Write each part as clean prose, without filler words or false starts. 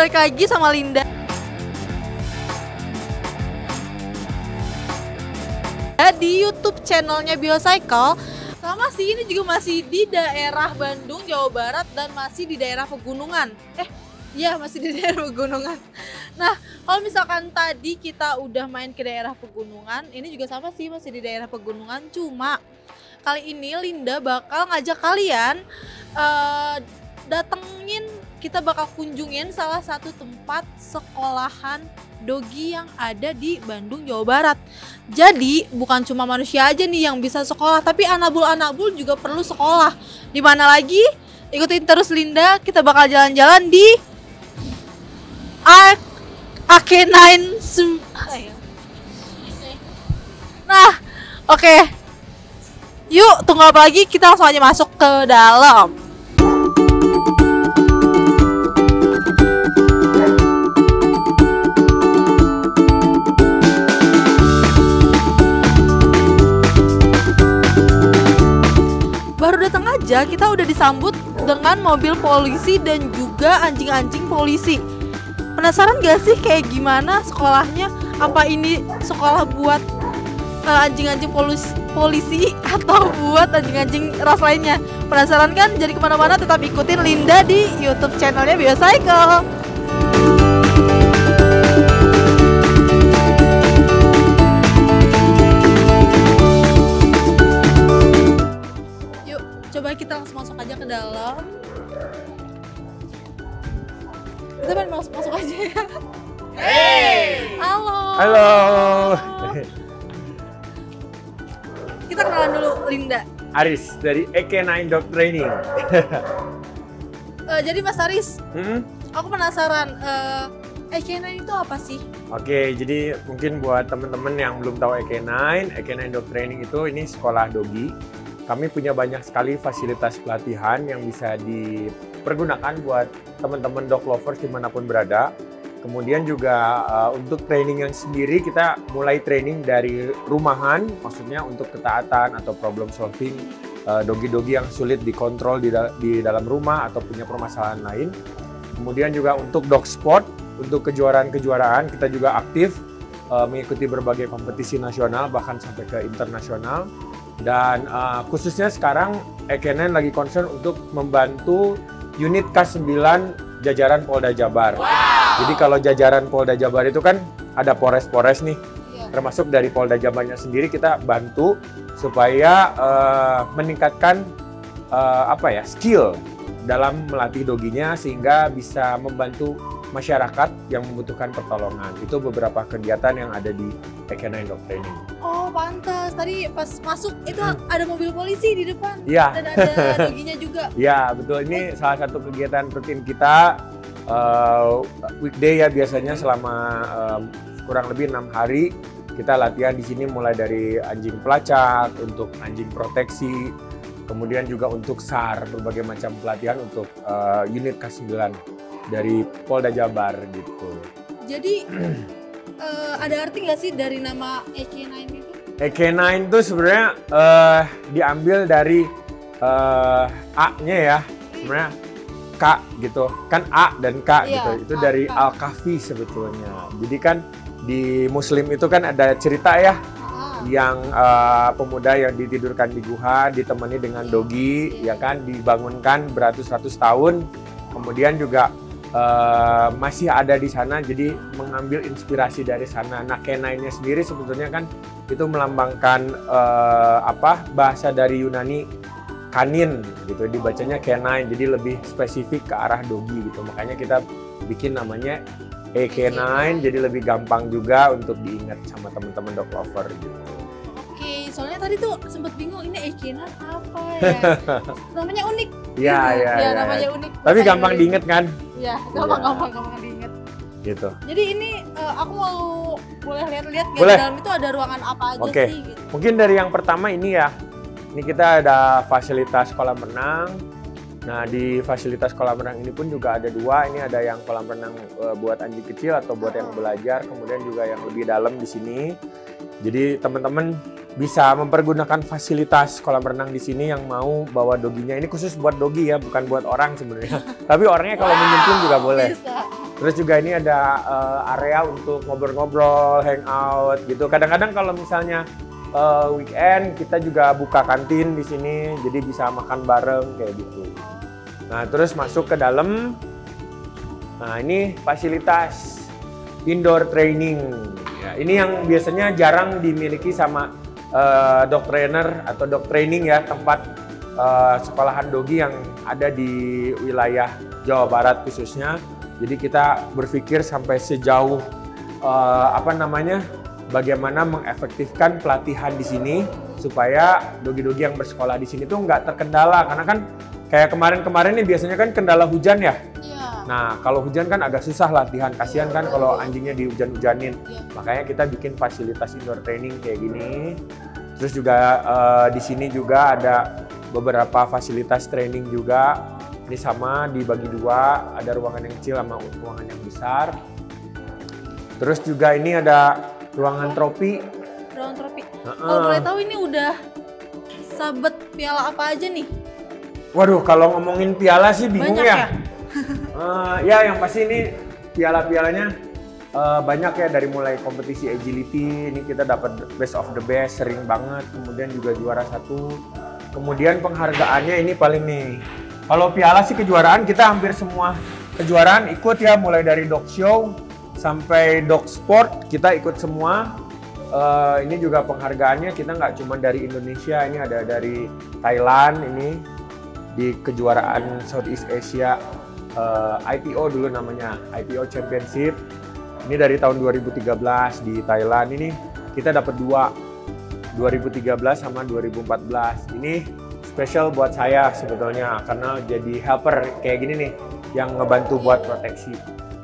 balik lagi sama Linda di YouTube channelnya Biocycle. Sama sih, ini juga masih di daerah Bandung, Jawa Barat, dan masih di daerah pegunungan. Iya, masih di daerah pegunungan. Nah, kalau misalkan tadi kita udah main ke daerah pegunungan, ini juga sama sih, masih di daerah pegunungan. Cuma kali ini Linda bakal ngajak kalian kita bakal kunjungin salah satu tempat sekolahan dogi yang ada di Bandung, Jawa Barat. Jadi bukan cuma manusia aja nih yang bisa sekolah, tapi anabul-anabul juga perlu sekolah. Di mana lagi? Ikutin terus Linda, kita bakal jalan-jalan di AK9. Nah, oke. Yuk, tunggu apa lagi? Kita langsung aja masuk ke dalam. Baru datang aja kita udah disambut dengan mobil polisi dan juga anjing-anjing polisi. Penasaran gak sih kayak gimana sekolahnya? Apa ini sekolah buat anjing-anjing polisi atau buat anjing-anjing ras lainnya? Penasaran kan? Jadi kemana-mana tetap ikutin Linda di YouTube channelnya Biocycle. Coba kita langsung masuk aja ke dalam. Kita pengen masuk aja ya. Hey! Halo. Halo. Kita kenalan dulu, Linda. Aris dari AK9 Dog Training. Jadi Mas Aris, aku penasaran, AK9 itu apa sih? Oke, jadi mungkin buat teman-teman yang belum tahu AK9 Dog Training itu ini sekolah dogi. Kami punya banyak sekali fasilitas pelatihan yang bisa dipergunakan buat teman-teman dog lovers dimanapun berada. Kemudian juga untuk training yang sendiri kita mulai training dari rumahan, maksudnya untuk ketaatan atau problem solving dogi-dogi yang sulit dikontrol di dalam rumah atau punya permasalahan lain. Kemudian juga untuk dog sport, untuk kejuaraan-kejuaraan kita juga aktif mengikuti berbagai kompetisi nasional bahkan sampai ke internasional. Dan khususnya sekarang AK9 lagi concern untuk membantu unit K9 jajaran Polda Jabar. Wow. Jadi kalau jajaran Polda Jabar itu kan ada Polres-Polres nih, termasuk dari Polda Jabarnya sendiri kita bantu supaya meningkatkan skill dalam melatih doginya sehingga bisa membantu masyarakat yang membutuhkan pertolongan. Itu beberapa kegiatan yang ada di AK9 Dog Training. Oh, pantas. Tadi pas masuk itu ada mobil polisi di depan. Iya. Dan ada doginya juga. Iya, betul. Ini salah satu kegiatan rutin kita weekday ya, biasanya selama kurang lebih 6 hari kita latihan di sini, mulai dari anjing pelacak, untuk anjing proteksi, kemudian juga untuk SAR, berbagai macam pelatihan untuk unit K9 dari Polda Jabar gitu. Jadi ada arti nggak sih dari nama AK9 itu? AK9 itu sebenarnya diambil dari A-nya ya, sebenarnya K gitu, kan A dan K gitu. Itu dari Al-Kahfi sebetulnya. Jadi kan di Muslim itu kan ada cerita ya, yang pemuda yang ditidurkan di guha ditemani dengan dogi, ya kan, dibangunkan beratus-ratus tahun, kemudian juga masih ada di sana, jadi mengambil inspirasi dari sana. Nah, K9-nya sendiri sebetulnya kan itu melambangkan bahasa dari Yunani kanin gitu, dibacanya K9, jadi lebih spesifik ke arah dogi gitu. Makanya kita bikin namanya AK9, jadi lebih gampang juga untuk diingat sama teman-teman dog lover gitu. Oke, soalnya tadi tuh sempat bingung ini AK9 apa ya? Namanya unik. Iya, namanya unik. Tapi gampang diinget kan? Iya, gampang diinget. Gitu. Jadi ini aku boleh lihat-lihat di dalam itu ada ruangan apa aja sih gitu. Mungkin dari yang pertama ini ya. Ini kita ada fasilitas kolam renang. Nah, di fasilitas kolam renang ini pun juga ada dua. Ini ada yang kolam renang buat anjing kecil atau buat yang belajar, kemudian juga yang lebih dalam di sini. Jadi teman-teman bisa mempergunakan fasilitas kolam renang di sini yang mau bawa doginya. Ini khusus buat dogi ya, bukan buat orang sebenarnya. Tapi orangnya kalau menyemplung juga boleh. Bisa. Terus juga ini ada area untuk ngobrol-ngobrol, hangout gitu. Kadang-kadang kalau misalnya weekend kita juga buka kantin di sini, jadi bisa makan bareng kayak gitu. Nah, terus masuk ke dalam. Nah, ini fasilitas indoor training. Ya, ini yang biasanya jarang dimiliki sama dog trainer atau dog training ya, tempat sekolahan dogi yang ada di wilayah Jawa Barat khususnya. Jadi kita berpikir sampai sejauh bagaimana mengefektifkan pelatihan di sini supaya dogi-dogi yang bersekolah di sini tuh nggak terkendala, karena kan kayak kemarin-kemarin nih biasanya kan kendala hujan ya. Nah, kalau hujan kan agak susah latihan, kasihan kan kalau anjingnya dihujan-hujanin. Makanya kita bikin fasilitas indoor training kayak gini. Terus juga di sini juga ada beberapa fasilitas training juga. Ini sama dibagi dua, ada ruangan yang kecil sama ruangan yang besar. Terus juga ini ada ruangan trofi. Ruangan trofi. Kalau boleh tahu ini udah sabet piala apa aja nih? Waduh, kalau ngomongin piala sih bingung banyak ya yang pasti ini piala-pialanya banyak ya, dari mulai kompetisi agility, ini kita dapat best of the best sering banget, kemudian juga juara 1. Kemudian penghargaannya ini paling nih. Kalau piala sih kejuaraan kita hampir semua kejuaraan ikut ya, mulai dari dog show sampai dog sport kita ikut semua. Ini juga penghargaannya kita nggak cuma dari Indonesia, ini ada dari Thailand, ini di kejuaraan Southeast Asia IPO dulu namanya, IPO Championship. Ini dari tahun 2013 di Thailand, ini kita dapat 2, 2013 sama 2014. Ini spesial buat saya sebetulnya karena jadi helper kayak gini nih yang ngebantu buat proteksi.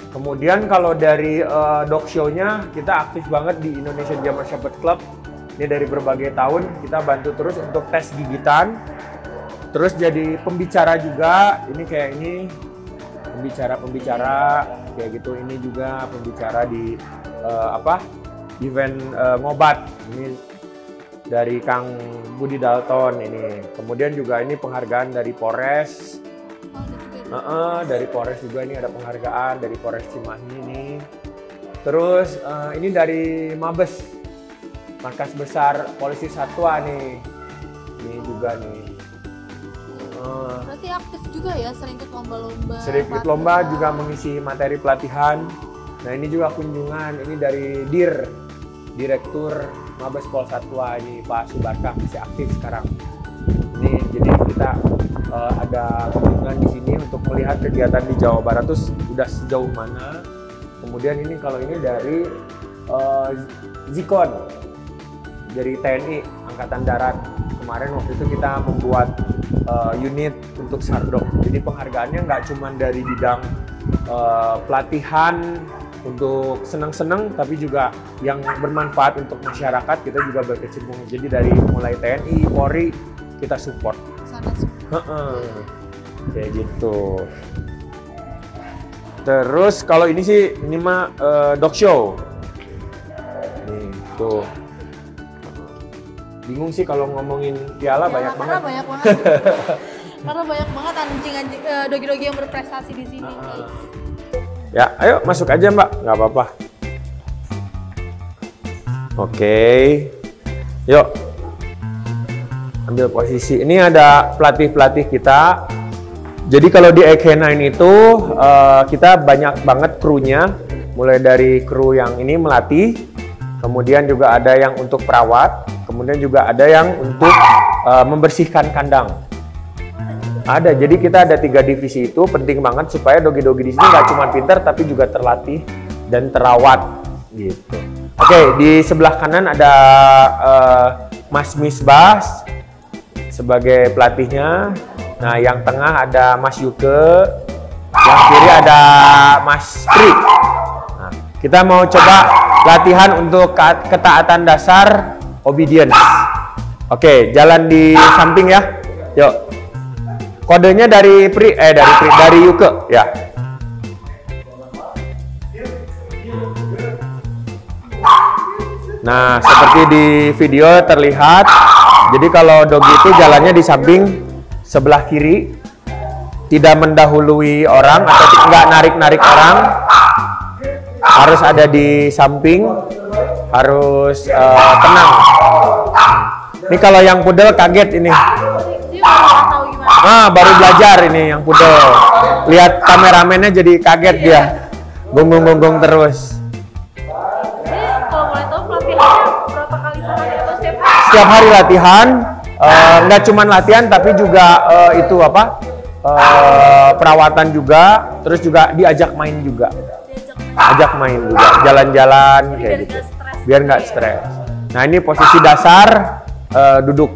Kemudian kalau dari dog show-nya kita aktif banget di Indonesian German Shepherd Club. Ini dari berbagai tahun kita bantu terus untuk tes gigitan. Terus jadi pembicara juga, ini kayak ini pembicara kayak gitu. Ini juga pembicara di event ngobat. Ini dari Kang Budi Dalton ini. Kemudian juga ini penghargaan dari Polres. Dari Polres juga ini ada penghargaan dari Polres Cimahi ini. Terus ini dari Mabes, Markas Besar Polisi Satwa nih. Ini juga nih. Berarti aktif juga ya, sering ikut lomba-lomba. Sering ikut lomba juga mengisi materi pelatihan. Nah, ini juga kunjungan, ini dari Direktur Mabes Pol Satwa ini Pak Subarkah, masih aktif sekarang. Ini jadi kita ada kunjungan di sini untuk melihat kegiatan di Jawa Barat tuh udah sejauh mana. Kemudian ini kalau ini dari Zikon, dari TNI Angkatan Darat. Kemarin waktu itu kita membuat unit untuk Sardok. Jadi penghargaannya nggak cuma dari bidang pelatihan untuk senang-senang, tapi juga yang bermanfaat untuk masyarakat kita juga berkecimpung. Jadi dari mulai TNI, Polri kita support. Kayak gitu. Terus kalau ini sih ini mah dog show. Nih tuh. Bingung sih kalau ngomongin piala banyak banget. Karena banyak banget anjing-anjing dogi-dogi yang berprestasi di sini. Ya, ayo masuk aja Mbak, nggak apa-apa. Oke, yuk ambil posisi. Ini ada pelatih-pelatih kita. Jadi kalau di EK9 itu kita banyak banget krunya, mulai dari kru yang ini melatih, kemudian juga ada yang untuk perawat, kemudian juga ada yang untuk membersihkan kandang. Ada, jadi kita ada 3 divisi itu, penting banget supaya dogi-dogi di sini nggak cuma pintar tapi juga terlatih dan terawat gitu. Oke, di sebelah kanan ada Mas Misbah sebagai pelatihnya. Nah, yang tengah ada Mas Yuke, yang kiri ada Mas Tri. Nah, kita mau coba latihan untuk ketaatan dasar obedience. Oke, jalan di samping ya. Yuk. Kodenya dari dari Yuke ya. Nah, seperti di video terlihat. Jadi kalau dogi itu jalannya di samping sebelah kiri, tidak mendahului orang atau nggak narik-narik orang. harus ada di samping, harus tenang. Ini kalau yang pudel kaget ini. Dia baru tahu gimana. Baru belajar ini yang pudel. Lihat kameramennya jadi kaget dia. Gonggong-gonggong terus. Jadi kalau boleh tahu pelatihannya berapa kali sehari atau setiap hari? Setiap hari latihan, nggak cuma latihan tapi juga itu apa? Perawatan juga, terus juga diajak main juga. Ajak main juga, jalan-jalan kayak gitu. Biar nggak stres. Nah, ini posisi dasar duduk.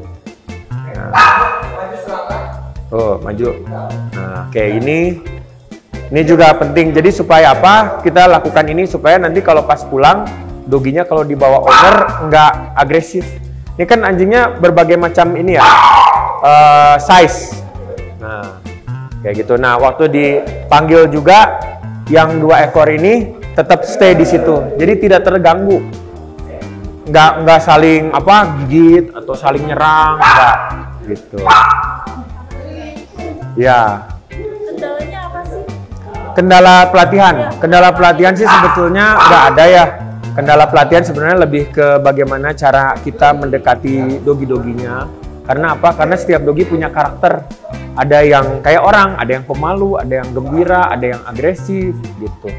Tuh, maju. Nah, kayak ini. Ini juga penting. Jadi supaya apa? Kita lakukan ini supaya nanti kalau pas pulang, doginya kalau dibawa owner nggak agresif. Ini kan anjingnya berbagai macam ini ya, size. Nah, kayak gitu. Nah, waktu dipanggil juga, yang 2 ekor ini tetap stay di situ. Jadi tidak terganggu. Nggak saling apa gigit atau saling nyerang, nggak gitu. Ya. Kendalanya apa sih? Kendala pelatihan sih sebetulnya nggak ada ya. Kendala pelatihan sebenarnya lebih ke bagaimana cara kita mendekati dogi-doginya. Karena apa? Karena setiap dogi punya karakter. Ada yang kayak orang, ada yang pemalu, ada yang gembira, ada yang agresif gitu.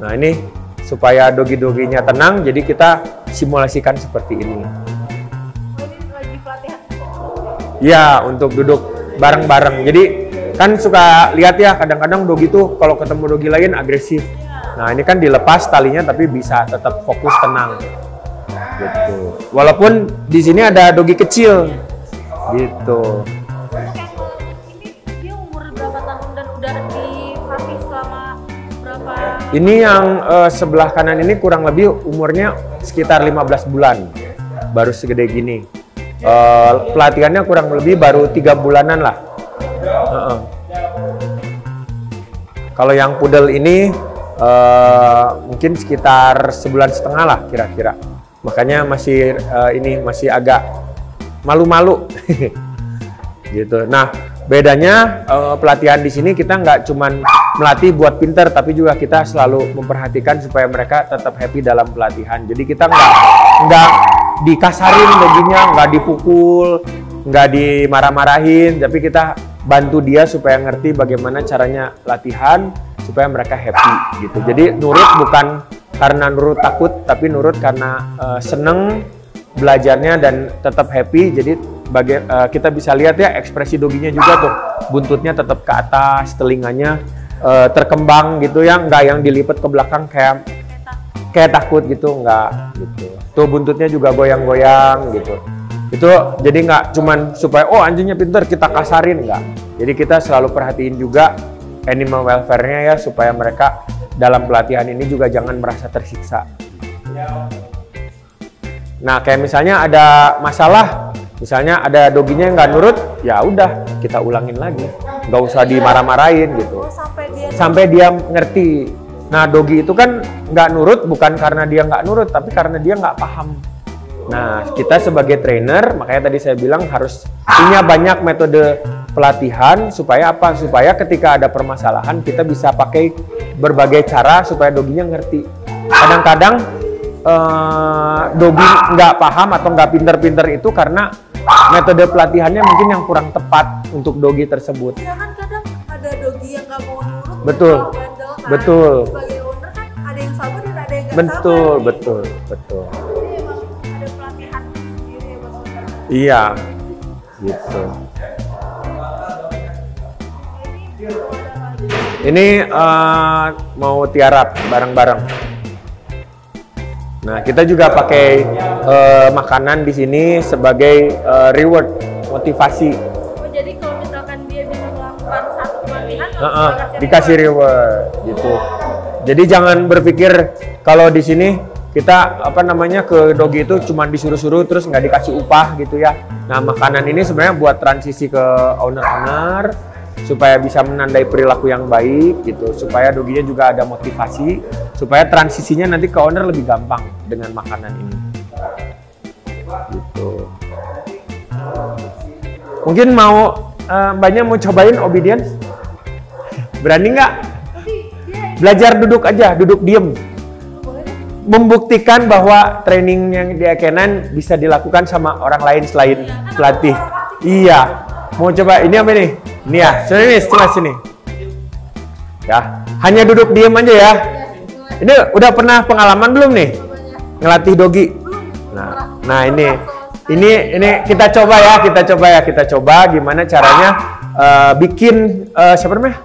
Nah, ini supaya dogi-doginya tenang, jadi kita simulasikan seperti ini. Ini lagi pelatihan. Ya, untuk duduk bareng-bareng. Jadi kan suka lihat ya, kadang-kadang dogi tuh kalau ketemu dogi lain agresif. Nah, ini kan dilepas talinya tapi bisa tetap fokus tenang. Gitu. Walaupun di sini ada dogi kecil. Gitu. Ini dia umur berapa tahun dan udah dilatih selama berapa? Ini yang sebelah kanan ini kurang lebih umurnya sekitar 15 bulan. Baru segede gini. Pelatihannya kurang lebih baru 3 bulanan lah. Kalau yang pudel ini mungkin sekitar 1,5 bulan lah kira-kira. Makanya masih ini masih agak malu-malu gitu. Nah, bedanya pelatihan di sini kita nggak cuman melatih buat pinter, tapi juga kita selalu memperhatikan supaya mereka tetap happy dalam pelatihan. Jadi kita nggak dikasarin doginya, nggak dipukul, nggak dimarah-marahin, tapi kita bantu dia supaya ngerti bagaimana caranya latihan supaya mereka happy gitu. Jadi nurut bukan karena nurut takut, tapi nurut karena seneng belajarnya dan tetap happy. Jadi kita bisa lihat ya ekspresi doginya juga tuh, buntutnya tetap ke atas, telinganya terkembang gitu ya, nggak yang dilipat ke belakang kayak takut gitu, nggak gitu. Tuh buntutnya juga goyang-goyang gitu. Itu jadi nggak cuman supaya oh anjingnya pinter kita kasarin, nggak. Jadi kita selalu perhatiin juga animal welfare-nya ya, supaya mereka dalam pelatihan ini juga jangan merasa tersiksa. Nah, kayak misalnya ada masalah, misalnya ada doginya yang nggak nurut, ya udah kita ulangin lagi, nggak usah dimarah-marahin gitu, sampai dia ngerti. Nah, dogi itu kan nggak nurut bukan karena dia nggak nurut, tapi karena dia nggak paham. Nah, kita sebagai trainer, makanya tadi saya bilang harus punya banyak metode pelatihan supaya apa? Supaya ketika ada permasalahan kita bisa pakai berbagai cara supaya doginya ngerti. Kadang-kadang dogi nggak paham atau nggak pinter-pinter itu karena metode pelatihannya mungkin yang kurang tepat untuk dogi tersebut. Ya kan kadang ada dogi yang nggak mau nurut, betul, bandel, kan? Betul. Sebagai owner kan ada yang sabar dan ada yang nggak Betul, sabar. betul. Jadi emang ada pelatihan sendiri ya buat owner. Iya, gitu. Ini mau tiarap bareng-bareng. Nah, kita juga pakai makanan di sini sebagai reward, motivasi. Oh, jadi kalau misalkan dia bisa melakukan satu pelatihan, dikasih reward gitu. Jadi jangan berpikir kalau di sini kita ke dogi itu cuma disuruh-suruh terus nggak dikasih upah gitu ya. Nah, makanan ini sebenarnya buat transisi ke owner-owner supaya bisa menandai perilaku yang baik gitu, supaya doginya juga ada motivasi, supaya transisinya nanti ke owner lebih gampang dengan makanan ini. Gitu. Mungkin mbaknya mau cobain obedience? Berani nggak? Belajar duduk aja, duduk diem. membuktikan bahwa training yang di Ekenan bisa dilakukan sama orang lain selain pelatih. Iya. Mau coba ini apa nih? Ini ya. Sini, sini. Ya. Hanya duduk diem aja ya. Ini udah pernah pengalaman belum nih? Ngelatih dogi? Nah ini kita coba gimana caranya bikin siapa namanya?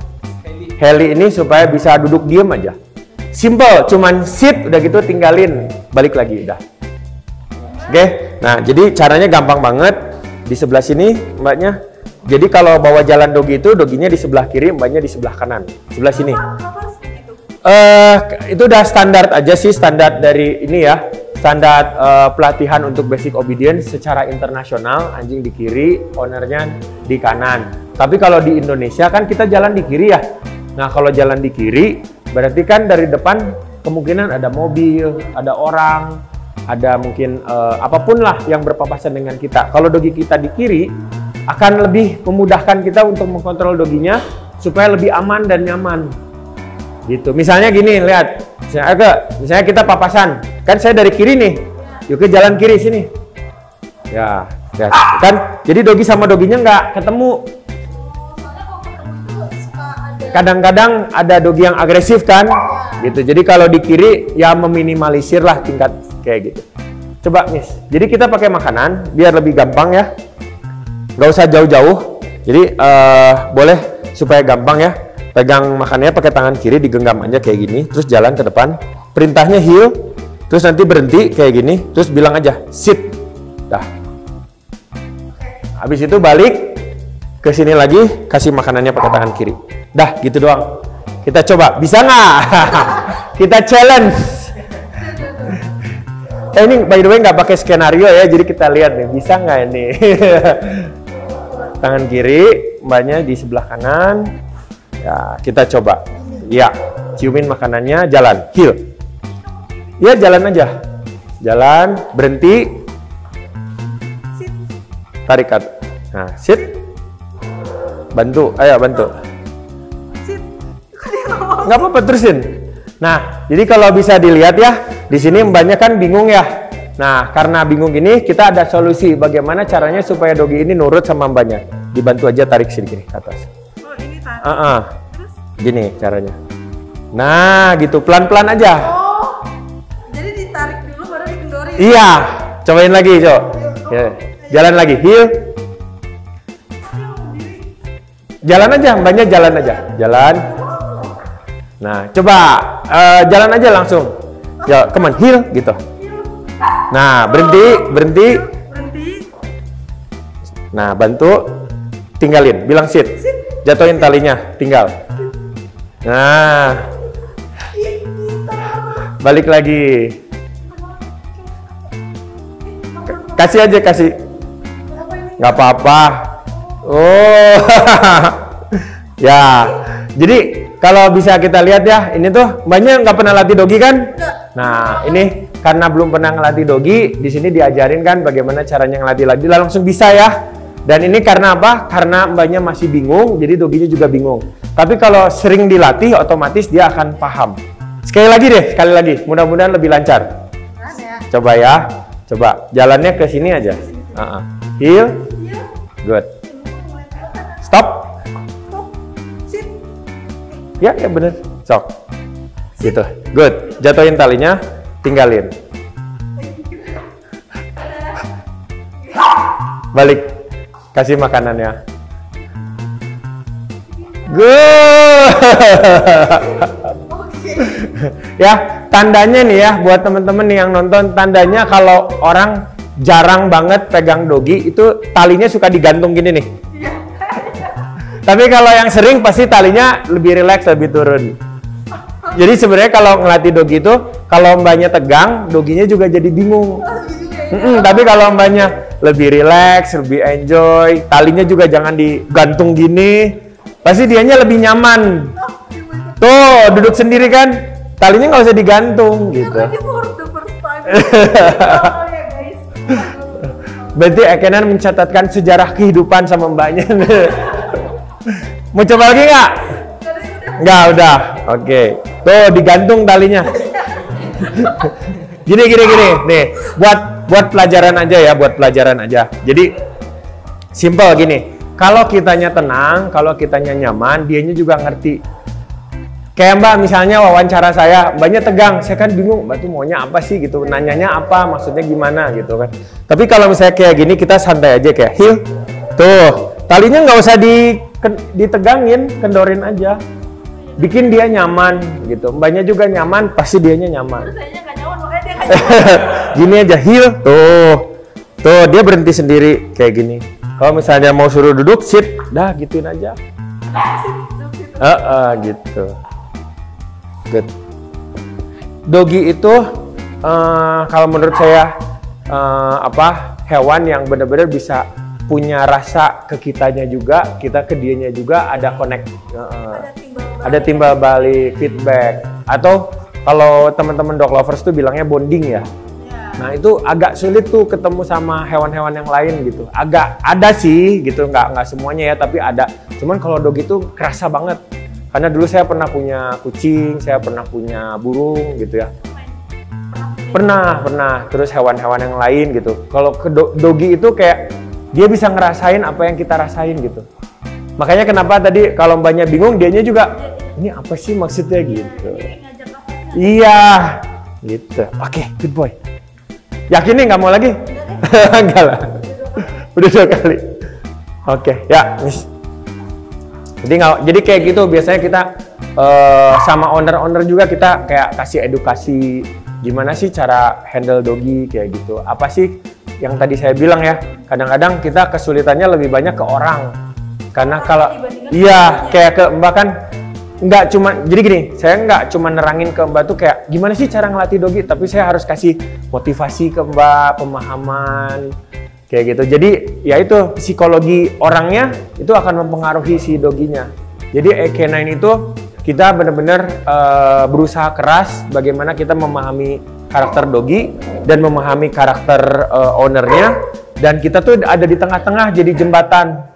Heli ini supaya bisa duduk diem aja. Simple, cuman sit udah gitu tinggalin, balik lagi udah. Oke, nah jadi caranya gampang banget. Di sebelah sini mbaknya. Jadi kalau bawa jalan dogi itu doginya di sebelah kiri, mbaknya di sebelah kanan. Sebelah sini. Itu udah standar aja sih, standar dari ini ya. Standar pelatihan untuk basic obedience secara internasional, anjing di kiri, ownernya di kanan. Tapi kalau di Indonesia kan kita jalan di kiri ya. Nah kalau jalan di kiri, berarti kan dari depan kemungkinan ada mobil, ada orang, ada mungkin apapun lah yang berpapasan dengan kita. Kalau dogi kita di kiri, akan lebih memudahkan kita untuk mengkontrol doginya supaya lebih aman dan nyaman. Gitu. Misalnya gini, lihat. Misalnya kita papasan. Kan saya dari kiri nih. Yuk ke jalan kiri sini. Ya, kan. Jadi dogi sama doginya nggak ketemu. Kadang-kadang ada dogi yang agresif kan, gitu. Jadi kalau di kiri ya meminimalisir lah tingkat kayak gitu. Coba Miss. Jadi kita pakai makanan biar lebih gampang ya. Nggak usah jauh-jauh. Jadi boleh supaya gampang ya. Pegang makannya pakai tangan kiri, digenggam aja kayak gini, terus jalan ke depan. Perintahnya heel, terus nanti berhenti kayak gini, terus bilang aja sit. Dah. Habis itu balik ke sini lagi, kasih makanannya pakai tangan kiri. Dah, gitu doang. Kita coba, bisa nggak? Kita challenge. Ini by the way nggak pakai skenario ya, jadi kita lihat nih, bisa nggak ini? Tangan kiri, mbaknya di sebelah kanan. Ya, kita coba. Ya, ciumin makanannya, jalan, heel. Ya, jalan aja. Jalan, berhenti. Tarik kat. Nah, sit. Bantu, ayo bantu. Nggak apa-apa, terusin. Nah, jadi kalau bisa dilihat ya, di sini mbaknya kan bingung ya. Nah, karena bingung ini, kita ada solusi bagaimana caranya supaya dogi ini nurut sama mbaknya. Dibantu aja tarik sini ke atas. Oh, ini tarik. Terus? Gini caranya. Nah, gitu pelan-pelan aja. Oh, jadi ditarik dulu baru dikendori. Iya, cobain lagi, Cok. Ya. Jalan lagi, heel. Jalan aja, mbaknya jalan aja. Jalan. Nah, coba jalan aja langsung. Ya, come on, heel gitu. Nah, berhenti. Nah, bantu, tinggalin, bilang sit. Jatuhin talinya, tinggal. Nah, balik lagi. Kasih aja, kasih. Nggak apa-apa. Oh, ya. Jadi kalau bisa kita lihat ya, ini tuh mbaknya nggak pernah latih dogi kan? Nah, ini karena belum pernah ngelatih dogi, di sini diajarin kan bagaimana caranya ngelatih lagi, langsung bisa ya. Dan ini karena apa? Karena mbaknya masih bingung, jadi doginya juga bingung. Tapi kalau sering dilatih, otomatis dia akan paham. Sekali lagi, mudah-mudahan lebih lancar. Coba ya, coba jalannya ke sini aja. Heel, good. Stop. Ya bener, sok. Gitu, good. Jatuhin talinya, tinggalin. Balik, kasih makanannya. Good. Ya, tandanya nih ya buat temen-temen yang nonton, tandanya kalau orang jarang banget pegang dogi itu talinya suka digantung gini nih. Tapi kalau yang sering pasti talinya lebih rileks, lebih turun. Jadi sebenarnya kalau ngelatih dogi itu kalau mbaknya tegang, doginya juga jadi bingung. Tapi kalau mbaknya lebih rileks, lebih enjoy, talinya juga jangan digantung gini, pasti dianya lebih nyaman. Tuh, duduk sendiri kan, talinya nggak usah digantung gitu. Berarti Ekenan mencatatkan sejarah kehidupan sama mbaknya. Mau coba lagi nggak? Nggak, udah. Oke. Tuh, digantung talinya. Gini. Nih, buat pelajaran aja ya, buat pelajaran aja. Jadi simple gini. Kalau kitanya tenang, kalau kitanya nyaman, dianya juga ngerti. Kayak Mbak misalnya wawancara saya, Mbaknya tegang, saya kan bingung, Mbak tuh maunya apa sih gitu, nanyanya apa, maksudnya gimana gitu kan. Tapi kalau misalnya kayak gini, kita santai aja kayak, Hil, tuh, talinya nggak usah ditegangin, kendorin aja. Bikin dia nyaman gitu, Mbaknya juga nyaman, pasti dianya nyaman. Terus sayanya nggak nyaman, makanya dia nggak nyaman. Gini aja, Hil, tuh dia berhenti sendiri, kayak gini. Kalau misalnya mau suruh duduk, sit, dah gituin aja. Gitu. Good. Dogi itu kalau menurut saya hewan yang benar-benar bisa punya rasa ke kitanya juga, kita ke dianya juga ada connect, ada timbal balik, feedback, atau kalau teman-teman dog lovers tuh bilangnya bonding ya. Nah itu agak sulit tuh ketemu sama hewan-hewan yang lain gitu. Agak ada sih gitu, nggak semuanya ya, tapi ada. Cuman kalau dog itu kerasa banget. Karena dulu saya pernah punya kucing, saya pernah punya burung gitu ya. Pernah. Terus hewan-hewan yang lain gitu. Kalau ke dogi itu kayak dia bisa ngerasain apa yang kita rasain gitu. Makanya kenapa tadi kalau Mbaknya bingung, dianya juga ini apa sih maksudnya gitu. Iya, gitu. Oke, good boy. Yakin nih nggak mau lagi? Enggak lah. Udah 2 kali. Oke, ya, Miss. Jadi kayak gitu biasanya kita sama owner juga kita kayak kasih edukasi gimana sih cara handle dogi kayak gitu. Apa sih yang tadi saya bilang ya, kadang-kadang kita kesulitannya lebih banyak ke orang. Karena kalau iya kayak ke Mbak kan nggak cuma, jadi gini, saya nggak cuma nerangin ke Mbak tuh kayak gimana sih cara ngelatih dogi, tapi saya harus kasih motivasi ke Mbak, pemahaman kayak gitu. Jadi ya itu psikologi orangnya itu akan mempengaruhi si doginya. Jadi eK9 itu kita benar-benar berusaha keras bagaimana kita memahami karakter dogi dan memahami karakter ownernya, dan kita tuh ada di tengah-tengah jadi jembatan.